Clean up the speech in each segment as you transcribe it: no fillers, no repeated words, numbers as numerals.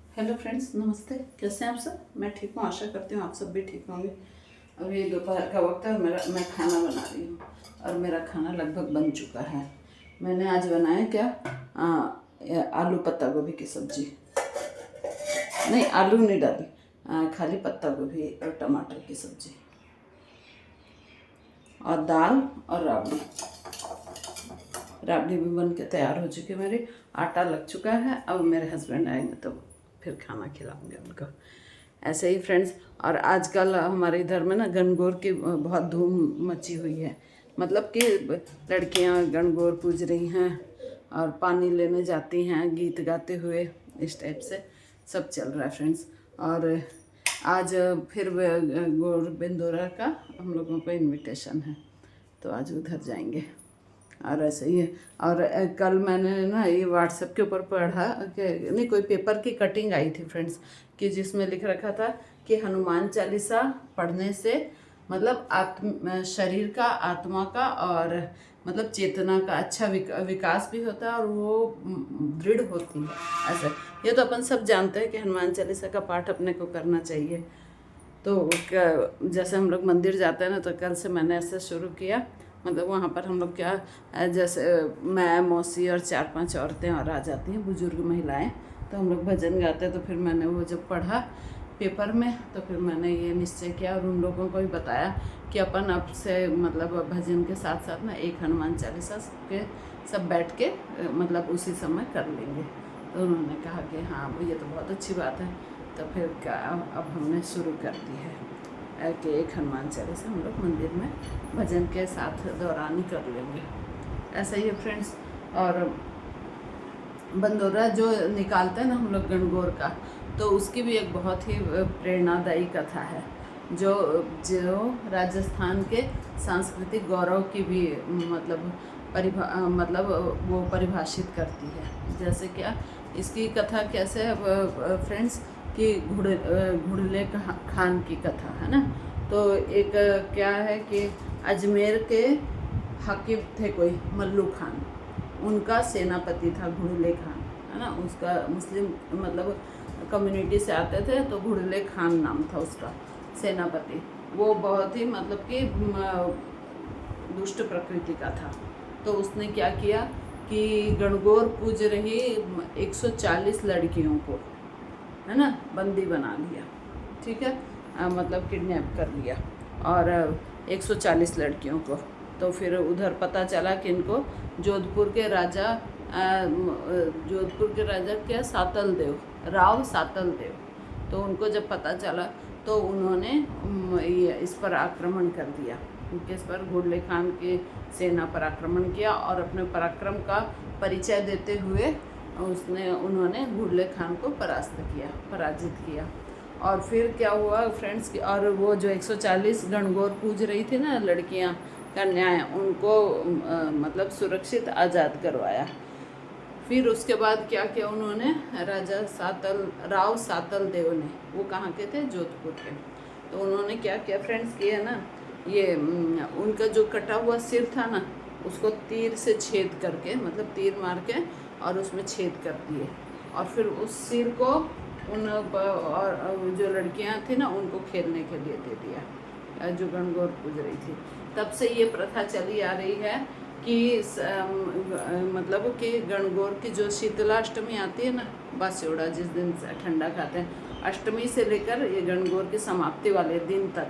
Hello friends, नमस्ते। कैसे हैं आप सब? मैं ठीक हूँ, आशा करती हूँ आप सब भी ठीक होंगे। अभी दोपहर का वक्त है और मैं खाना बना रही हूँ और मेरा खाना लगभग बन चुका है। मैंने आज बनाया क्या, आलू पत्ता गोभी की सब्जी। नहीं, आलू नहीं डाली, खाली पत्ता गोभी और टमाटर की सब्जी और दाल और राबड़ी। राबड़ी भी बन के तैयार हो चुकी है मेरी, आटा लग चुका है। अब मेरे हस्बैंड आएंगे तो फिर खाना खिलाऊंगे उनको। ऐसे ही फ्रेंड्स, और आजकल हमारे इधर में ना गणगौर की बहुत धूम मची हुई है। मतलब कि लड़कियां गणगौर पूज रही हैं और पानी लेने जाती हैं गीत गाते हुए, इस टाइप से सब चल रहा है फ्रेंड्स। और आज फिर गौर बिंदोरा का हम लोगों को इनविटेशन है, तो आज उधर जाएंगे। और ऐसे ही है। और कल मैंने ना ये व्हाट्सएप के ऊपर पढ़ा कि नहीं, कोई पेपर की कटिंग आई थी फ्रेंड्स, कि जिसमें लिख रखा था कि हनुमान चालीसा पढ़ने से मतलब शरीर का, आत्मा का और मतलब चेतना का अच्छा विकास भी होता है और वो दृढ़ होती है। ऐसा ये तो अपन सब जानते हैं कि हनुमान चालीसा का पाठ अपने को करना चाहिए। तो जैसे हम लोग मंदिर जाते हैं ना, तो कल से मैंने ऐसे शुरू किया। मतलब वहाँ पर हम लोग क्या, जैसे मैं, मौसी और 4-5 औरतें और आ जाती हैं, बुजुर्ग महिलाएं, तो हम लोग भजन गाते हैं। तो फिर मैंने वो जब पढ़ा पेपर में, तो फिर मैंने ये निश्चय किया और उन लोगों को भी बताया कि अपन अब से मतलब भजन के साथ साथ ना एक हनुमान चालीसा के सब बैठ के मतलब उसी समय कर लेंगे। तो उन्होंने कहा कि हाँ ये तो बहुत अच्छी बात है। तो फिर अब हमने शुरू कर दी है कि एक हनुमान चालीसा हम लोग मंदिर में भजन के साथ दौरान कर लेंगे। ऐसा ही है फ्रेंड्स। और बंदोरा जो निकालते हैं ना हम लोग गणगौर का, तो उसकी भी एक बहुत ही प्रेरणादायी कथा है, जो जो राजस्थान के सांस्कृतिक गौरव की भी मतलब मतलब वो परिभाषित करती है। जैसे क्या इसकी कथा कैसे है फ्रेंड्स, कि घुड़ले खान की कथा है ना। तो एक क्या है कि अजमेर के हाकिम थे कोई मल्लू खान, उनका सेनापति था घुड़ले खान, है ना। उसका मुस्लिम मतलब कम्युनिटी से आते थे, तो घुड़ले खान नाम था उसका सेनापति। वो बहुत ही मतलब कि दुष्ट प्रकृति का था। तो उसने क्या किया कि गणगौर पूज रही 140 लड़कियों को, है ना, बंदी बना लिया। ठीक है, मतलब किडनैप कर लिया और 140 लड़कियों को। तो फिर उधर पता चला कि इनको जोधपुर के राजा क्या, सातल देव, राव सातल देव, तो उनको जब पता चला तो उन्होंने इस पर आक्रमण कर दिया। इस पर घुड़ले खान की सेना पर आक्रमण किया और अपने पराक्रम का परिचय देते हुए उन्होंने घुड़ले खान को पराजित किया। और फिर क्या हुआ फ्रेंड्स, और वो जो 140 गणगौर पूज रही थी ना लड़कियां, कन्याएं, उनको मतलब सुरक्षित आज़ाद करवाया। फिर उसके बाद क्या किया उन्होंने, राव सातल देव ने, वो कहाँ के थे, जोधपुर के। तो उन्होंने क्या किया फ्रेंड्स, ये ना ये उनका जो कटा हुआ सिर था ना, उसको तीर से छेद करके, मतलब तीर मार के और उसमें छेद कर दिए। और फिर उस सिर को और जो लड़कियां थी ना उनको खेलने के लिए दे दिया, जो गणगौर पूज रही थी। तब से ये प्रथा चली आ रही है कि मतलब कि गणगौर की जो शीतलाष्टमी आती है ना, बास्योड़ा, जिस दिन ठंडा खाते हैं, अष्टमी से लेकर ये गणगौर की समाप्ति वाले दिन तक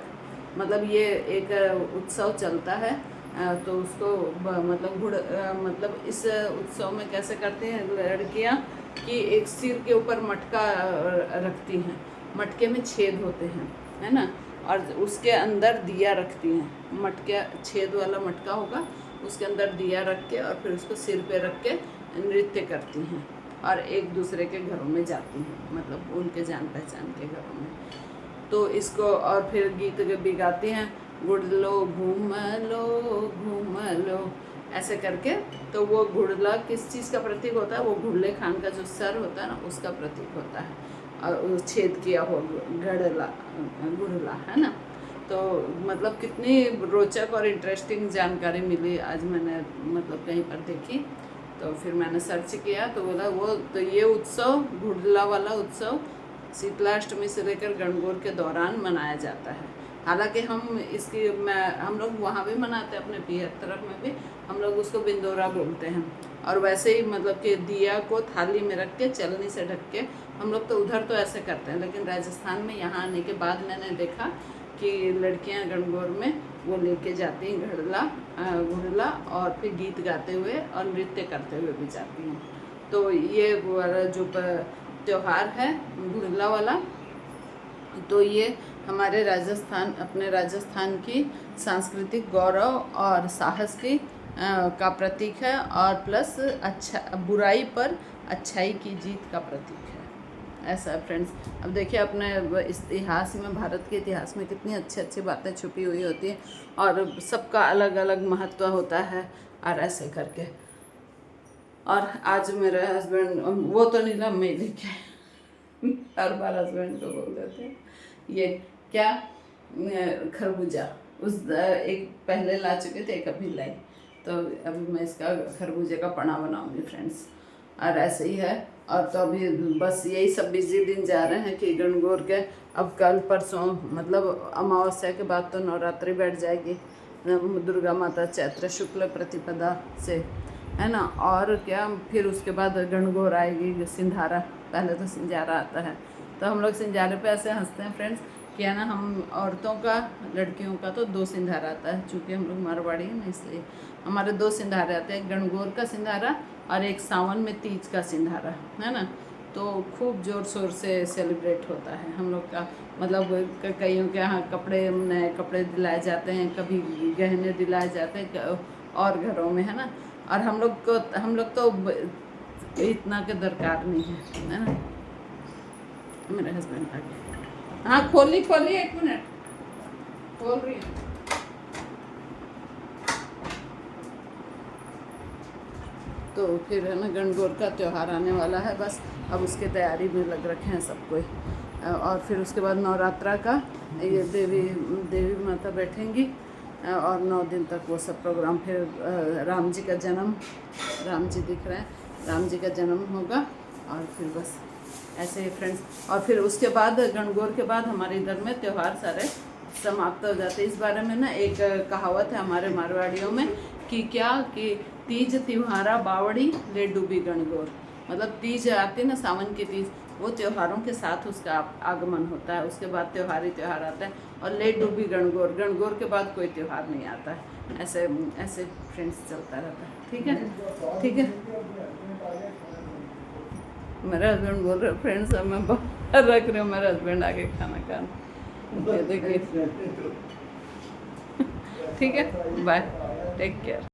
मतलब ये एक उत्सव चलता है। तो उसको मतलब इस उत्सव में कैसे करते हैं लड़कियां कि एक सिर के ऊपर मटका रखती हैं, मटके में छेद होते हैं, है ना, और उसके अंदर दिया रखती हैं। मटके छेद वाला मटका होगा, उसके अंदर दिया रख के और फिर उसको सिर पे रख के नृत्य करती हैं और एक दूसरे के घरों में जाती हैं, मतलब उनके जान पहचान के घरों में। तो इसको और फिर गीत भी गाती हैं, गुड़लो घूम लो, ऐसे करके। तो वो घुड़ला किस चीज़ का प्रतीक होता है, वो घुड़ले खान का जो सर होता है ना, उसका प्रतीक होता है, और छेद किया हो गुड़ला, है ना। तो मतलब कितनी रोचक और इंटरेस्टिंग जानकारी मिली आज मैंने मतलब कहीं पर देखी। तो फिर मैंने सर्च किया तो बोला वो तो ये उत्सव घुड़ला वाला उत्सव शीतला अष्टमी से लेकर गणगौर के दौरान मनाया जाता है। हालांकि हम लोग वहाँ भी मनाते हैं, अपने बिहार तरफ में भी हम लोग उसको बिंदोरा बोलते हैं। और वैसे ही मतलब कि दिया को थाली में रख के चलनी से ढक के हम लोग तो उधर तो ऐसे करते हैं, लेकिन राजस्थान में यहाँ आने के बाद मैंने देखा कि लड़कियाँ गणगौर में वो लेके जाती हैं घुड़ला और फिर गीत गाते हुए और नृत्य करते हुए भी जाती हैं। तो ये वाला जो त्यौहार है घुड़ला वाला, तो ये हमारे अपने राजस्थान की सांस्कृतिक गौरव और साहस की का प्रतीक है, और प्लस बुराई पर अच्छाई की जीत का प्रतीक है। ऐसा है फ्रेंड्स। अब देखिए अपने इतिहास में, भारत के इतिहास में कितनी अच्छी अच्छी बातें छुपी हुई होती हैं और सबका अलग अलग महत्व होता है, और ऐसे करके। और आज मेरे हस्बैंड, वो तो नीलम में लेके हर बार हस्बैंड को बोल देते हैं ये क्या खरबूजा, एक पहले ला चुके थे, एक अभी लाई, तो अभी मैं इसका खरबूजे का पना बनाऊंगी फ्रेंड्स। और ऐसे ही है। और तो अभी बस यही सब बिजी दिन जा रहे हैं कि गणगौर के अब कल परसों मतलब अमावस्या के बाद तो नवरात्रि बैठ जाएगी दुर्गा माता चैत्र शुक्ल प्रतिपदा से, है ना। और क्या फिर उसके बाद गणगौर आएगी, सिंधारा, पहले तो सिंजारा आता है। तो हम लोग सिंजारे पे ऐसे हंसते हैं फ्रेंड्स कि है ना, हम औरतों का, लड़कियों का तो 2 सिंधारा आता है, चूँकि हम लोग मारवाड़ी हैं ना, इसलिए हमारे 2 सिंधारे आते हैं, गणगौर का सिंधारा और एक सावन में तीज का सिंधारा, है ना। तो खूब ज़ोर शोर से सेलिब्रेट होता है हम लोग का। मतलब कईयों के यहाँ नए कपड़े दिलाए जाते हैं, कभी गहने दिलाए जाते हैं और घरों में, है ना। और हम लोग तो इतना के दरकार नहीं है ना। मेरे हस्बैंड आ गए। हाँ खोली 1 मिनट खोल रही हूँ। तो फिर है ना गणगौर का त्यौहार आने वाला है, बस अब उसके तैयारी में लग रखे हैं सब कोई। और फिर उसके बाद नवरात्रा का ये देवी माता बैठेंगी और 9 दिन तक वो सब प्रोग्राम। फिर राम जी का जन्म, राम जी दिख रहे हैं, राम जी का जन्म होगा। और फिर बस ऐसे ही फ्रेंड्स। और फिर उसके बाद गणगौर के बाद हमारे इधर में त्यौहार सारे समाप्त हो जाते हैं। इस बारे में ना एक कहावत है हमारे मारवाड़ियों में कि तीज त्योहारा बावड़ी ले डूबी गणगौर। मतलब तीज आती है ना, सावन की तीज, वो त्योहारों के साथ उसका आगमन होता है। उसके बाद त्योहार आता है और ले डूबी गणगौर, गणगौर के बाद कोई त्यौहार नहीं आता है। ऐसे फ्रेंड्स चलता रहता है। ठीक है। मेरे हस्बैंड बोल रहे फ्रेंड्स अब मैं बाहर रख रही हूँ, मेरे हस्बैंड आके खाना खाना। देखिए ठीक है, बाय, टेक केयर।